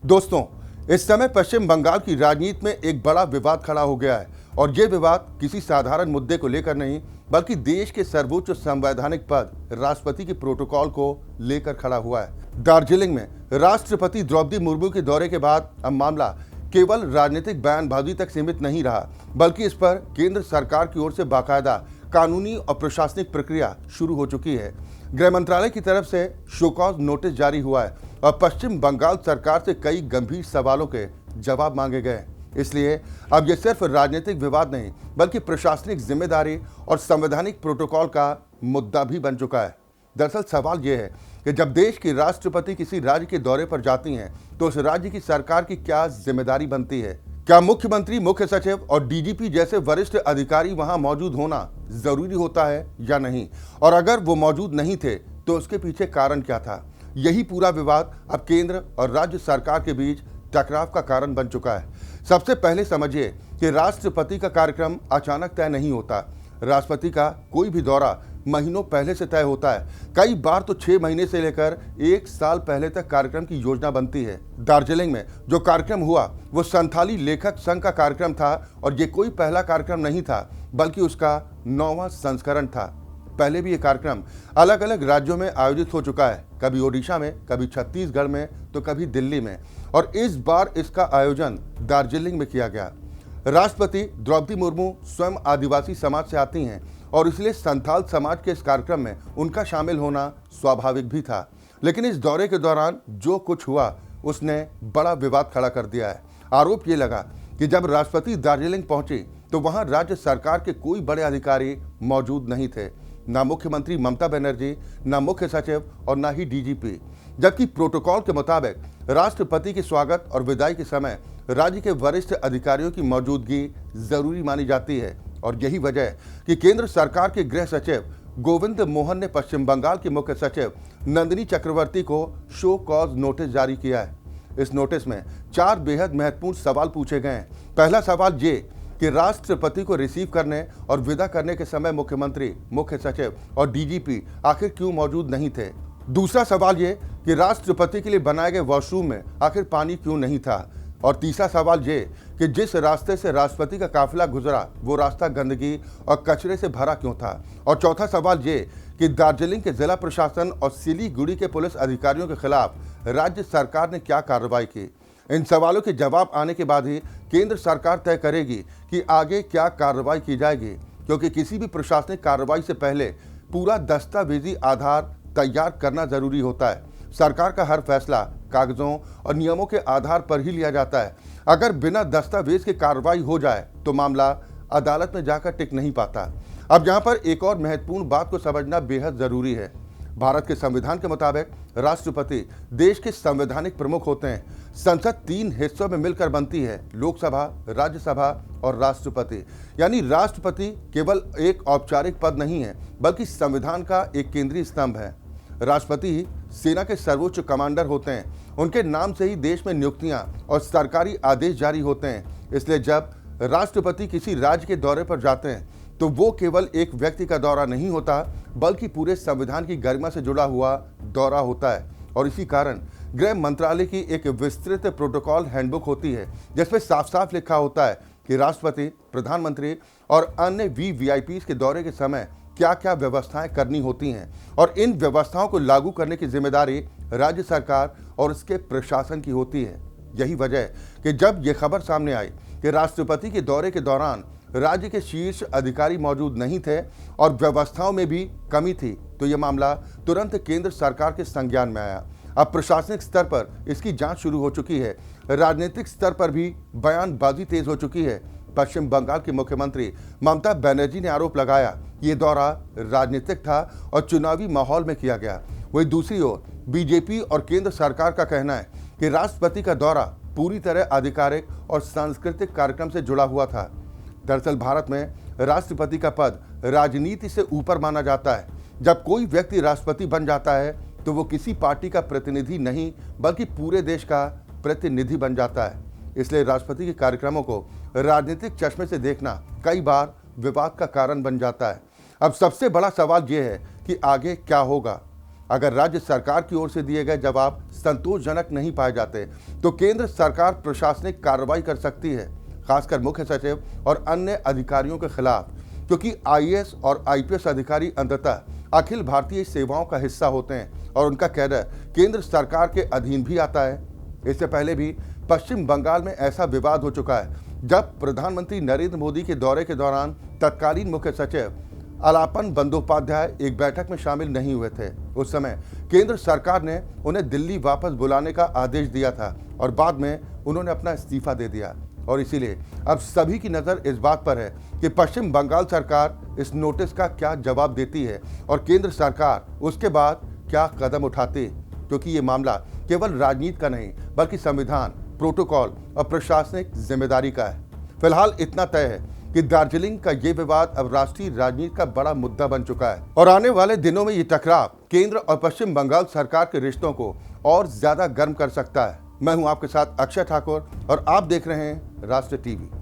दोस्तों, इस समय पश्चिम बंगाल की राजनीति में एक बड़ा विवाद खड़ा हो गया है और ये विवाद किसी साधारण मुद्दे को लेकर नहीं बल्कि देश के सर्वोच्च संवैधानिक पद राष्ट्रपति के प्रोटोकॉल को लेकर खड़ा हुआ है। दार्जिलिंग में राष्ट्रपति द्रौपदी मुर्मू के दौरे के बाद अब मामला केवल राजनीतिक बयानबाजी तक सीमित नहीं रहा बल्कि इस पर केंद्र सरकार की ओर से बाकायदा कानूनी और प्रशासनिक प्रक्रिया शुरू हो चुकी है। गृह मंत्रालय की तरफ से शो कॉज नोटिस जारी हुआ है और पश्चिम बंगाल सरकार से कई गंभीर सवालों के जवाब मांगे गए। इसलिए अब यह सिर्फ राजनीतिक विवाद नहीं बल्कि प्रशासनिक जिम्मेदारी और संवैधानिक प्रोटोकॉल का मुद्दा भी बन चुका है। दरअसल सवाल यह है कि जब देश की राष्ट्रपति किसी राज्य के दौरे पर जाती हैं तो उस राज्य की सरकार की क्या जिम्मेदारी बनती है। क्या मुख्यमंत्री, मुख्य सचिव और डीजीपी जैसे वरिष्ठ अधिकारी वहां मौजूद होना जरूरी होता है या नहीं, और अगर वो मौजूद नहीं थे तो उसके पीछे कारण क्या था। यही पूरा विवाद अब केंद्र और राज्य सरकार के बीच टकराव का कारण बन चुका है। सबसे पहले समझिए कि राष्ट्रपति का कार्यक्रम अचानक तय नहीं होता। राष्ट्रपति का कोई भी दौरा महीनों पहले से तय होता है। कई बार तो 6 महीने से लेकर 1 साल पहले तक कार्यक्रम की योजना बनती है। दार्जिलिंग में जो कार्यक्रम हुआ वो संथाली लेखक संघ का कार्यक्रम था और ये कोई पहला कार्यक्रम नहीं था बल्कि उसका 9वां संस्करण था। पहले भी ये कार्यक्रम अलग अलग राज्यों में आयोजित हो चुका है, कभी ओडिशा में, कभी छत्तीसगढ़ में तो कभी दिल्ली में, और इस बार इसका आयोजन दार्जिलिंग में किया गया। राष्ट्रपति द्रौपदी मुर्मू स्वयं आदिवासी समाज से आती हैं और इसलिए संथाल समाज के इस कार्यक्रम में उनका शामिल होना स्वाभाविक भी था। लेकिन इस दौरे के दौरान जो कुछ हुआ उसने बड़ा विवाद खड़ा कर दिया है। आरोप ये लगा कि जब राष्ट्रपति दार्जिलिंग पहुंची तो वहां राज्य सरकार के कोई बड़े अधिकारी मौजूद नहीं थे, ना मुख्यमंत्री ममता बनर्जी, ना मुख्य सचिव और ना ही डीजीपी। जबकि प्रोटोकॉल के मुताबिक राष्ट्रपति के स्वागत और विदाई के समय राज्य के वरिष्ठ अधिकारियों की मौजूदगी जरूरी मानी जाती है। और यही वजह है कि केंद्र सरकार के गृह सचिव गोविंद मोहन ने पश्चिम बंगाल के मुख्य सचिव नंदिनी चक्रवर्ती को शो कॉज नोटिस जारी किया है। इस नोटिस में 4 बेहद महत्वपूर्ण सवाल पूछे गए हैं। पहला सवाल ये कि राष्ट्रपति को रिसीव करने और विदा करने के समय मुख्यमंत्री, मुख्य सचिव और डीजीपी आखिर क्यों मौजूद नहीं थे। दूसरा सवाल ये कि राष्ट्रपति के लिए बनाए गए वॉशरूम में आखिर पानी क्यों नहीं था। और तीसरा सवाल ये कि जिस रास्ते से राष्ट्रपति का काफिला गुजरा वो रास्ता गंदगी और कचरे से भरा क्यों था। और चौथा सवाल ये कि दार्जिलिंग के जिला प्रशासन और सिलीगुड़ी के पुलिस अधिकारियों के खिलाफ राज्य सरकार ने क्या कार्रवाई की। इन सवालों के जवाब आने के बाद ही केंद्र सरकार तय करेगी कि आगे क्या कार्रवाई की जाएगी, क्योंकि किसी भी प्रशासनिक कार्रवाई से पहले पूरा दस्तावेजी आधार तैयार करना जरूरी होता है। सरकार का हर फैसला कागजों और नियमों के आधार पर ही लिया जाता है। अगर बिना दस्तावेज के कार्रवाई हो जाए तो मामला अदालत में जाकर टिक नहीं पाता। अब यहाँ पर एक और महत्वपूर्ण बात को समझना बेहद जरूरी है। भारत के संविधान के मुताबिक राष्ट्रपति देश के संवैधानिक प्रमुख होते हैं। संसद 3 हिस्सों में मिलकर बनती है, लोकसभा, राज्यसभा और राष्ट्रपति। यानी राष्ट्रपति केवल एक औपचारिक पद नहीं है बल्कि संविधान का एक केंद्रीय स्तंभ है। राष्ट्रपति सेना के सर्वोच्च कमांडर होते हैं। उनके नाम से ही देश में नियुक्तियां और सरकारी आदेश जारी होते हैं। इसलिए जब राष्ट्रपति किसी राज्य के दौरे पर जाते हैं तो वो केवल एक व्यक्ति का दौरा नहीं होता बल्कि पूरे संविधान की गरिमा से जुड़ा हुआ दौरा होता है। और इसी कारण गृह मंत्रालय की एक विस्तृत प्रोटोकॉल हैंडबुक होती है जिसमें साफ साफ लिखा होता है कि राष्ट्रपति, प्रधानमंत्री और अन्य वीवीआईपी के दौरे के समय क्या क्या व्यवस्थाएं करनी होती हैं, और इन व्यवस्थाओं को लागू करने की जिम्मेदारी राज्य सरकार और उसके प्रशासन की होती है। यही वजह है कि जब ये खबर सामने आई कि राष्ट्रपति के दौरे के दौरान राज्य के शीर्ष अधिकारी मौजूद नहीं थे और व्यवस्थाओं में भी कमी थी तो ये मामला तुरंत केंद्र सरकार के संज्ञान में आया। अब प्रशासनिक स्तर पर इसकी जांच शुरू हो चुकी है। राजनीतिक स्तर पर भी बयानबाजी तेज हो चुकी है। पश्चिम बंगाल की मुख्यमंत्री ममता बनर्जी ने आरोप लगाया ये दौरा राजनीतिक था और चुनावी माहौल में किया गया। वहीं दूसरी ओर बीजेपी और केंद्र सरकार का कहना है कि राष्ट्रपति का दौरा पूरी तरह आधिकारिक और सांस्कृतिक कार्यक्रम से जुड़ा हुआ था। दरअसल भारत में राष्ट्रपति का पद राजनीति से ऊपर माना जाता है। जब कोई व्यक्ति राष्ट्रपति बन जाता है तो वो किसी पार्टी का प्रतिनिधि नहीं बल्कि पूरे देश का प्रतिनिधि बन जाता है। इसलिए राष्ट्रपति के कार्यक्रमों को राजनीतिक चश्मे से देखना कई बार विवाद का कारण बन जाता है। अब सबसे बड़ा सवाल यह है कि आगे क्या होगा। अगर राज्य सरकार की ओर से दिए गए जवाब संतोषजनक नहीं पाए जाते तो केंद्र सरकार प्रशासनिक कार्रवाई कर सकती है, खासकर मुख्य सचिव और अन्य अधिकारियों के खिलाफ, क्योंकि आईएएस और आईपीएस अधिकारी अंततः अखिल भारतीय सेवाओं का हिस्सा होते हैं और उनका कैडर केंद्र सरकार के अधीन भी आता है। इससे पहले भी पश्चिम बंगाल में ऐसा विवाद हो चुका है जब प्रधानमंत्री नरेंद्र मोदी के दौरे के दौरान तत्कालीन मुख्य सचिव अलापन बंदोपाध्याय एक बैठक में शामिल नहीं हुए थे। उस समय केंद्र सरकार ने उन्हें दिल्ली वापस बुलाने का आदेश दिया था और बाद में उन्होंने अपना इस्तीफा दे दिया। और इसीलिए अब सभी की नज़र इस बात पर है कि पश्चिम बंगाल सरकार इस नोटिस का क्या जवाब देती है और केंद्र सरकार उसके बाद क्या कदम उठाती है, क्योंकि ये मामला केवल राजनीति का नहीं बल्कि संविधान, प्रोटोकॉल और प्रशासनिक जिम्मेदारी का है। फिलहाल इतना तय है कि दार्जिलिंग का ये विवाद अब राष्ट्रीय राजनीति का बड़ा मुद्दा बन चुका है और आने वाले दिनों में ये टकराव केंद्र और पश्चिम बंगाल सरकार के रिश्तों को और ज्यादा गर्म कर सकता है। मैं हूं आपके साथ अक्षय ठाकुर और आप देख रहे हैं राष्ट्र टीवी।